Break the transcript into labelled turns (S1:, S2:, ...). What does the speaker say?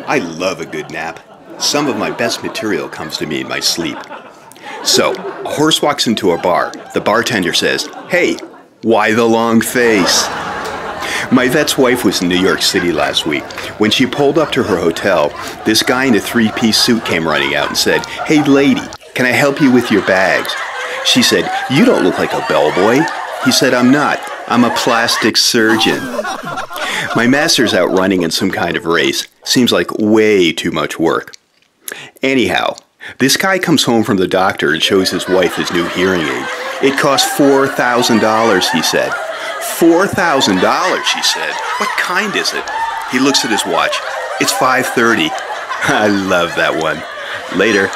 S1: I love a good nap. Some of my best material comes to me in my sleep. So, a horse walks into a bar. The bartender says, "Hey, why the long face?" My vet's wife was in New York City last week. When she pulled up to her hotel, this guy in a three-piece suit came running out and said, "Hey lady, can I help you with your bags?" She said, "You don't look like a bellboy." He said, "I'm not. I'm a plastic surgeon." My master's out running in some kind of race. Seems like way too much work. Anyhow, this guy comes home from the doctor and shows his wife his new hearing aid. "It costs $4,000, he said. $4,000, she said. "What kind is it?" He looks at his watch. "It's 5:30. I love that one. Later.